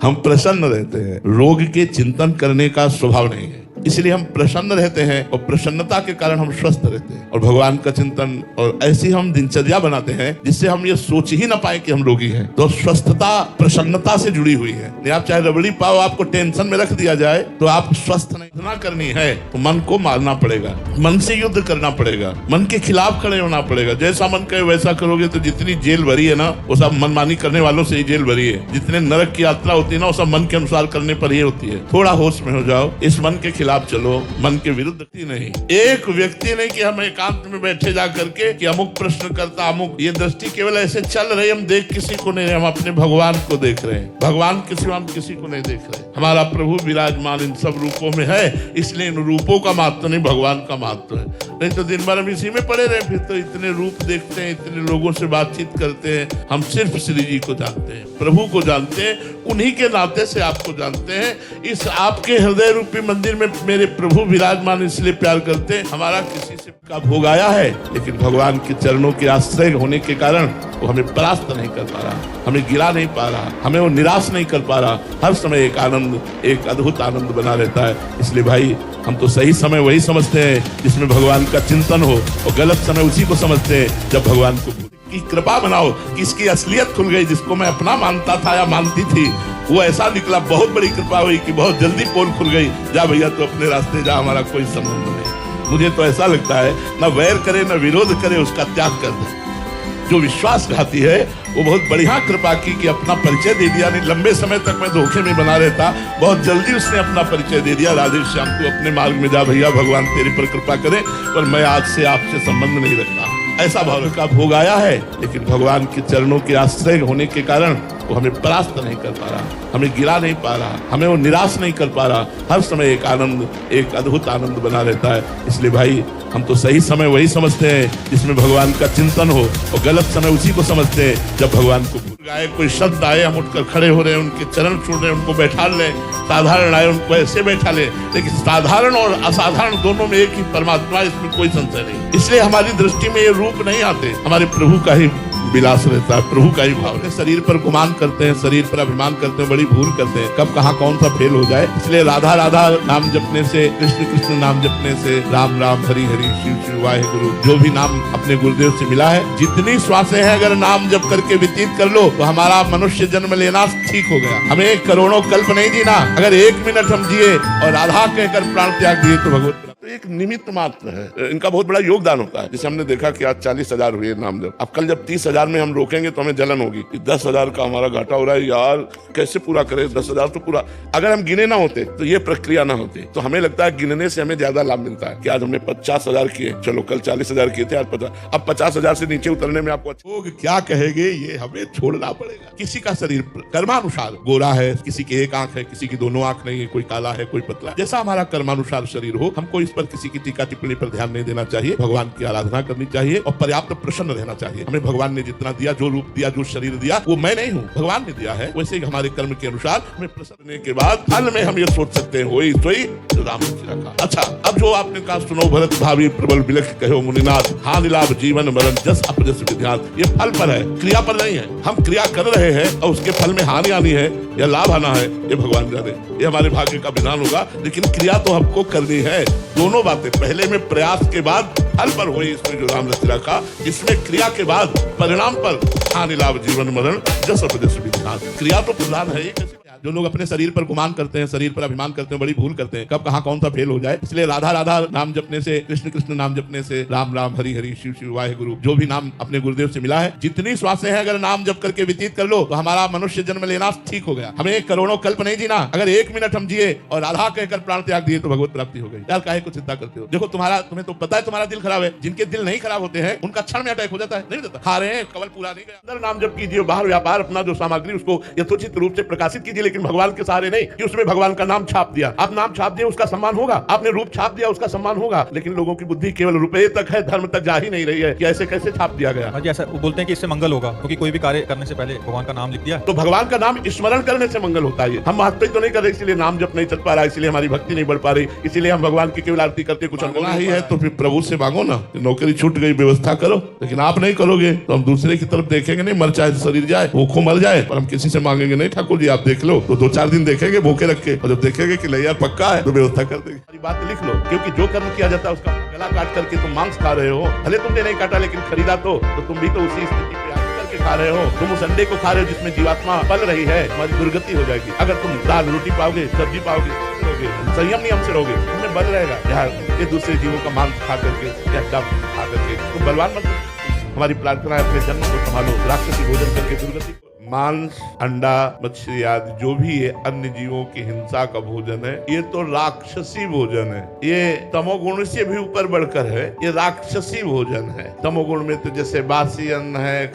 हम प्रसन्न रहते हैं। रोग के चिंतन करने का स्वभाव नहीं है, इसलिए हम प्रसन्न रहते हैं और प्रसन्नता के कारण हम स्वस्थ रहते हैं और भगवान का चिंतन और ऐसी हम दिनचर्या बनाते हैं जिससे हम ये सोच ही ना पाए कि हम रोगी हैं। तो स्वस्थता प्रसन्नता से जुड़ी हुई है। नहीं, आप चाहे रबड़ी पाव आपको टेंशन में रख दिया जाए तो आप स्वस्थ नहीं ना करनी है तो मन को मारना पड़ेगा, मन से युद्ध करना पड़ेगा, मन के खिलाफ खड़े होना पड़ेगा। जैसा मन कहे वैसा करोगे तो जितनी जेल भरी है ना वो सब मनमानी करने वालों से ही जेल भरी है। जितने नरक की यात्रा होती है ना वो सब मन के अनुसार करने पर ही होती है। थोड़ा होश में हो जाओ, इस मन के खिलाफ चलो, मन के विरुद्ध नहीं। एक व्यक्ति नहीं कि हम एकांत में बैठे जा करके कि अमुक प्रश्न करता अमुक, ये दृष्टि केवल ऐसे चल रही, हम देख किसी को नहीं, हम अपने भगवान को देख रहे हैं। भगवान के सिवा हम किसी को नहीं देख रहे। हमारा प्रभु विराजमान इन सब रूपों में है, इसलिए इन रूपों का महत्व नहीं, भगवान का महत्व है। नहीं तो दिन भर हम इसी में पड़े रहे, फिर तो इतने रूप देखते हैं, इतने लोगों से बातचीत करते हैं। हम सिर्फ श्री जी को जानते हैं, प्रभु को जानते हैं, उन्हीं के नाते से आपको जानते हैं। इस आपके हृदय रूपी मंदिर में मेरे प्रभु विराजमान, इसलिए प्यार करते हैं। हमारा किसी से का भोग आया है, लेकिन भगवान के चरणों के आश्रय होने के कारण वो हमें परास्त नहीं कर पा रहा, हमें गिरा नहीं पा रहा, हमें वो निराश नहीं कर पा रहा। हर समय एक आनंद, एक अद्भुत आनंद बना रहता है। इसलिए भाई हम तो सही समय वही समझते हैं जिसमें भगवान का चिंतन हो, और गलत समय उसी को समझते हैं जब भगवान की कृपा बनाओ कि इसकी असलियत खुल गई। जिसको मैं अपना मानता था या मानती थी वो ऐसा निकला, बहुत बड़ी कृपा हुई कि बहुत जल्दी पोल खुल गई। जा भैया तो अपने रास्ते जा, हमारा कोई संबंध नहीं। मुझे तो ऐसा लगता है ना वैर करे न विरोध करे, उसका त्याग कर दे। जो विश्वासघाती है वो बहुत बढ़िया कृपा की कि अपना परिचय दे दिया। नहीं, लंबे समय तक मैं धोखे में बना रहता, बहुत जल्दी उसने अपना परिचय दे दिया। राधे श्याम तू अपने मार्ग में जा भैया, भगवान तेरे पर कृपा करे, पर मैं आज से आपसे संबंध नहीं रखता। ऐसा भाव का भोग आया है, लेकिन भगवान के चरणों के आश्रय होने के कारण वो हमें परास्त नहीं कर पा रहा, हमें गिरा नहीं पा रहा, हमें वो निराश नहीं कर पा रहा। हर समय एक आनंद, एक अद्भुत आनंद बना रहता है। इसलिए भाई हम तो सही समय वही समझते हैं जिसमें भगवान का चिंतन हो, और गलत समय उसी को समझते हैं जब भगवान को भूल गए। कोई शब्द आए, हम उठकर खड़े हो रहे हैं, उनके चरण छू रहे हैं, उनको बैठा लें। साधारण आए उनको ऐसे बैठा ले, लेकिन साधारण और असाधारण दोनों में एक ही परमात्मा, इसमें कोई संशय नहीं। इसलिए हमारी दृष्टि में ये रूप नहीं आते, हमारे प्रभु का ही विलास रहता है, प्रभु का ही भाव है। शरीर पर गुमान करते हैं, शरीर पर अभिमान करते हैं, बड़ी भूल करते हैं। कब कहाँ कौन सा फेल हो जाए। इसलिए राधा राधा नाम जपने से, कृष्ण कृष्ण नाम जपने से, राम राम हरि हरि शिव शिव वाहेगुरु, जो भी नाम अपने गुरुदेव से मिला है, जितनी श्वासें हैं अगर नाम जप करके व्यतीत कर लो तो हमारा मनुष्य जन्म लेना ठीक हो गया। हमें करोड़ों कल्प नहीं जीना, अगर 1 मिनट हम जिए और राधा कहकर प्राण त्याग दिए तो भगवत एक निमित्त मात्र है। इनका बहुत बड़ा योगदान होता है। जैसे हमने देखा कि आज 40,000 हुए नाम जब, अब कल जब 30,000 में हम रोकेंगे तो हमें जलन होगी कि 10,000 का हमारा घाटा हो रहा है यार, कैसे पूरा करें 10,000 तो पूरा। अगर हम गिने ना होते तो ये प्रक्रिया ना होती। तो हमें लगता है गिनने से हमें ज्यादा लाभ मिलता है कि आज हमने 50,000 किए, चलो कल 40,000 किए थे, आज 50। अब 50,000 से नीचे उतरने में आपको लोग क्या कहेंगे ये हमें छोड़ना पड़ेगा। किसी का शरीर कर्मानुसार गोरा है, किसी की एक आंख है, किसी की दोनों आंख नहीं है, कोई काला है, कोई पतला। जैसा हमारा कर्मानुसार शरीर हो, हमको इस पर किसी की टीका टिप्पणी पर ध्यान नहीं देना चाहिए। भगवान की आराधना करनी चाहिए और पर्याप्त प्रसन्न रहना चाहिए। हमें भगवान ने जितना दिया, जो रूप दिया, जो शरीर दिया, वो मैं नहीं हूँ, भगवान ने दिया है। वैसे ही हमारे कर्म के अनुसार हमें प्रसन्न होने के बाद फल में हम ये सोच सकते हैं वही सोई राम रखा। अच्छा, अब जो आपने कहा सुनो भरत भावी प्रबल बिलख कहो मुनिनाथ, हानि लाभ जीवन मरण जस अपजस विध्यान, ये फल पर है, क्रिया पर नहीं है। हम क्रिया कर रहे हैं और उसके फल में हानि आनी है या लाभ आना है, ये भगवान जाने, ये हमारे भाग्य का विधान होगा। लेकिन क्रिया तो हमको करनी है। दोनों बातें, पहले में प्रयास के बाद फल पर हुई, इसमें जो राम रच रखा, इसमें क्रिया के बाद परिणाम पर हानि लाभ जीवन मरण जस अपजस विध्यान। क्रिया तो प्रधान है। जो लोग अपने शरीर पर गुमान करते हैं, शरीर पर अभिमान करते हैं, बड़ी भूल करते हैं। कब कहाँ कौन सा फेल हो जाए। इसलिए राधा राधा नाम जपने से, कृष्ण कृष्ण नाम जपने से, राम राम हरि हरि शिव शिव वाहेगुरु, जो भी नाम अपने गुरुदेव से मिला है, जितनी श्वासें हैं अगर नाम जप करके व्यतीत कर लो तो हमारा मनुष्य जन्म लेना ठीक हो गया। हमें करोड़ों कल्प नहीं जीना, अगर 1 मिनट हम जिए और राधा कहकर प्राण त्याग दिए तो भगवत प्राप्ति हो गई। यार काहे को चिंता करते हो। देखो तुम्हें तो पता है तुम्हारा दिल खराब है। जिनके दिल नहीं खराब होते हैं उनका क्षण में अटैक हो जाता है, नहीं होता। खा रहे हैं, कवल पूरा नहीं गया। अंदर नाम जप कीजिए, बाहर व्यापार अपना जो सामग्री उसको यथोचित रूप से प्रकाशित कीजिए, लेकिन भगवान के सहारे नहीं कि उसमें भगवान का नाम छाप दिया। आप नाम छाप दिए उसका सम्मान होगा, आपने रूप छाप दिया उसका सम्मान होगा, लेकिन लोगों की बुद्धि केवल रुपए तक है, धर्म तक जा ही नहीं रही है कि ऐसे कैसे छाप दिया गया। हाँ जी, ऐसा वो बोलते हैं कि इससे मंगल होगा, क्योंकि कोई भी कार्य करने से पहले भगवान का नाम लिख दिया। तो भगवान का नाम स्मरण करने से मंगल होता है। हम महत्व तो नहीं कर रहे, इसलिए नाम जप नहीं चल पा रहा, इसलिए हमारी भक्ति नहीं बढ़ पा रही, इसीलिए हम भगवान की केवल आरती करते कुछ मांगना ही है। तो फिर प्रभु से मांगो ना, नौकरी छूट गई व्यवस्था करो, लेकिन आप नहीं करोगे तो हम दूसरे की तरफ देखेंगे नहीं। मर चाहे शरीर जाए, भूखों मर जाए, पर हम किसी से मांगेंगे नहीं। ठाकुर जी आप देख लो, तो 2-4 दिन देखेंगे भूखे रख के, और जब देखेंगे कि नहीं यार पक्का है तो व्यवस्था कर देंगे। हमारी बात लिख लो, क्योंकि जो कर्म किया जाता है उसका गला काट करके तुम मांस खा रहे हो। भले तुमने नहीं काटा लेकिन खरीदा तो तुम भी तो उसी स्थिति पे करके खा रहे हो। तुम उस अंडे को खा रहे हो जिसमें जीवात्मा पल रही है, तुम्हारी दुर्गति हो जाएगी। अगर तुम दाल रोटी पाओगे, सब्जी पाओगे, संयम नियम से रहोगे, तुम्हें बल रहेगा। यार ये दूसरे जीवों का मांस खा करके या डब खा करके तुम बलवान मत। हमारी प्रार्थना है अपने जन्म को संभालो, राक्षसी भोजन करके दुर्गति। मांस, अंडा, मछली आदि जो भी है अन्य जीवों की हिंसा का भोजन है, ये तो राक्षसी भोजन है। ये तमोगुण से भी ऊपर बढ़कर है, ये राक्षसी भोजन है। तमोगुण में तो जैसे बासी अन्न है,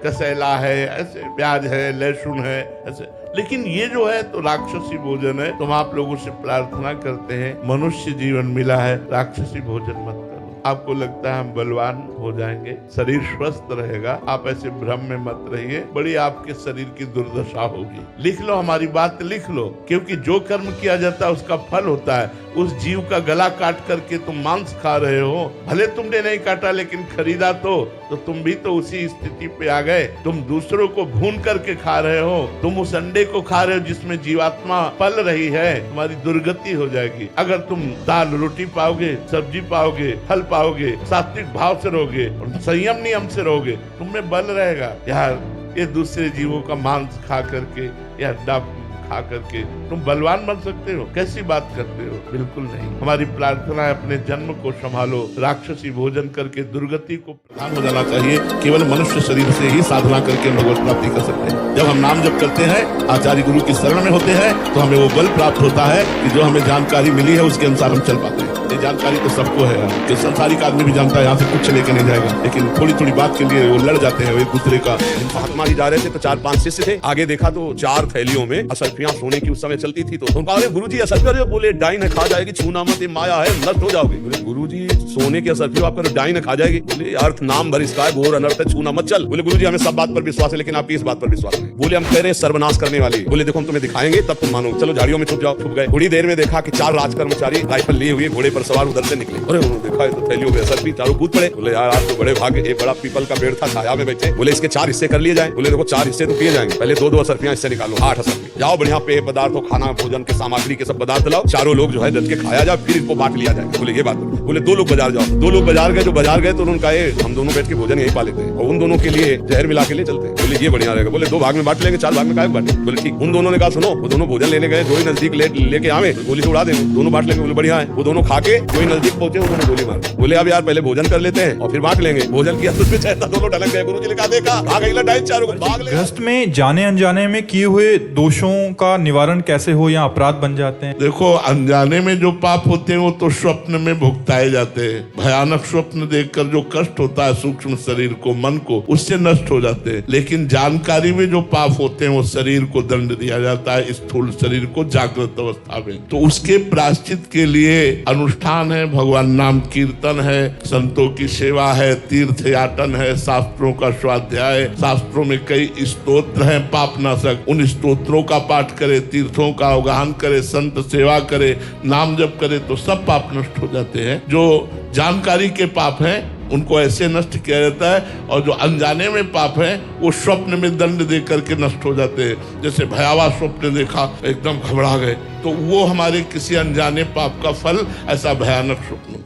कसैला है, ऐसे प्याज है, लहसुन है, ऐसे। लेकिन ये जो है तो राक्षसी भोजन है। तुम आप लोगों से प्रार्थना करते हैं, मनुष्य जीवन मिला है, राक्षसी भोजन मत करो। आपको लगता है हम बलवान हो जाएंगे, शरीर स्वस्थ रहेगा, आप ऐसे भ्रम में मत रहिए, बड़ी आपके शरीर की दुर्दशा होगी। लिख लो, हमारी बात लिख लो, क्योंकि जो कर्म किया जाता है उसका फल होता है। उस जीव का गला काट करके तुम मांस खा रहे हो, भले तुमने नहीं काटा लेकिन खरीदा तो तुम भी तो उसी स्थिति पे आ गए। तुम दूसरों को भून करके खा रहे हो, तुम उस अंडे को खा रहे हो जिसमें जीवात्मा पल रही है, तुम्हारी दुर्गति हो जाएगी। अगर तुम दाल रोटी पाओगे, सब्जी पाओगे, फल पाओगे, सात्विक भाव से रहोगे, संयम नियम से रहोगे, तुम्हें बल रहेगा। यार ये दूसरे जीवों का मांस खा करके या डब खा करके तुम बलवान बन सकते हो? कैसी बात करते हो? बिल्कुल नहीं। हमारी प्रार्थना है अपने जन्म को संभालो, राक्षसी भोजन करके दुर्गति को प्रदान हो जाना चाहिए। केवल मनुष्य शरीर से ही साधना करके भगवत प्राप्ति कर सकते हैं। जब हम नाम जप करते हैं, आचार्य गुरु की शरण में होते हैं, तो हमें वो बल प्राप्त होता है कि जो हमें जानकारी मिली है उसके अनुसार हम चल पाते हैं। ये जानकारी तो सबको है कि संसारिक आदमी भी जानता है यहाँ से कुछ लेके नहीं जाएगा, लेकिन थोड़ी थोड़ी बात के लिए वो लड़ जाते हैं एक दूसरे का। महात्मा जी जा रहे थे तो 4-5 शिष्य थे, आगे देखा तो 4 थैलियों में असरफियां सोने की उस समय चलती थी। तो उनका अरे गुरुजी असरफिया, बोले डाइन है, खा जाएगी, छूना मत, ये माया है, नष्ट हो जाओगे। बोले गुरुजी सोने की असरफिया आपका डाइन है, खा जाएगी। बोले अर्थ नाम भर इसका है, घोर अनर्थ है, छूना मत चल। बोले गुरुजी हमें सब बात पर विश्वास है, लेकिन आपकी इस बात पर विश्वास नहीं। बोले हम कह रहे हैं सर्वनाश करने वाली। बोले देखो हम तुम्हें दिखाएंगे तब तुम मानो, चलो झाड़ियों में छुप जाओ। छुप गए। थोड़ी देर में देखा कि 4 राजकर्मचारी राइफल लिए हुए घोड़े पर सवार उधर से निकले। अरे उन्होंने देखा तो थैलियों में असरफी, चारों कूद पड़े। बोले यार आप तो बड़े भागे, एक बड़ा पीपल का पेड़ था, छाया में बैठे। बोले इसके 4 हिस्से कर लिए जाए। बोले देखो 4 हिस्से तो किए जाएंगे, पहले 2-2 असरफियां इससे निकालो, 8 असरफी। जाओ बढ़िया पेय पदार्थों, खाना भोजन के सामग्री के सब पदार्थ लाओ, चारों लोग जो है डट के खाया जाए, फिर इनको बांट लिया जाए। बोले ये बात। बोले 2 लोग बाजार जाओ। 2 लोग बाजार गए। जो बाजार गए तो उन्होंने कहा हम दोनों बैठ के भोजन यही पा लेते हैं, और उन दोनों के लिए जहर मिला के ले चलते हैं। बोले ये बढ़िया रहेगा। बोले 2 भाग में बांट लेंगे, 4 भाग में काय बांटे। बोले ठीक। उन दोनों ने कहा सुनो, वो दोनों भोजन लेने गए, जो ही नजदीक लेके आवे गोली से उड़ा देंगे, दोनों बांट लेंगे। बोले बढ़िया है। वो दोनों खा के जो ही नजदीक पहुंचे उन्होंने गोली मार। बोले अब यार पहले भोजन कर लेते हैं और फिर बांट लेंगे। भोजन किया तो उसमें चाहता दोनों ढलक गए। गुरुजी ने कहा देखा आ गई लड़ाई, चारों भाग ले। गृहस्थ में जाने अनजाने में किए हुए दोषों का निवारण कैसे हो या अपराध बन जाते हैं? देखो, अनजाने में जो पाप होते हैं वो तो स्वप्न में भुगताए जाते हैं। भयानक स्वप्न देखकर जो कष्ट होता है सूक्ष्म शरीर को, मन को, उससे नष्ट हो जाते हैं। लेकिन जानकारी में जो पाप होते हैं वो शरीर को दंड दिया जाता है, स्थूल शरीर को जागृत अवस्था में। तो उसके प्रायश्चित के लिए अनुष्ठान है, भगवान नाम कीर्तन है, संतों की सेवा है, तीर्थ याटन है, शास्त्रों का स्वाध्याय। शास्त्रों में कई स्तोत्र हैं पापनाशक, उन स्तोत्रों का पाठ करे, तीर्थों का अवगाहन करे, संत सेवा करे, नाम जप करे, तो सब पाप नष्ट हो जाते हैं। जो जानकारी के पाप हैं उनको ऐसे नष्ट किया जाता है, और जो अनजाने में पाप है वो स्वप्न में दंड दे करके नष्ट हो जाते हैं। जैसे भयावह स्वप्न देखा, एकदम घबरा गए, तो वो हमारे किसी अनजाने पाप का फल, ऐसा भयानक स्वप्न।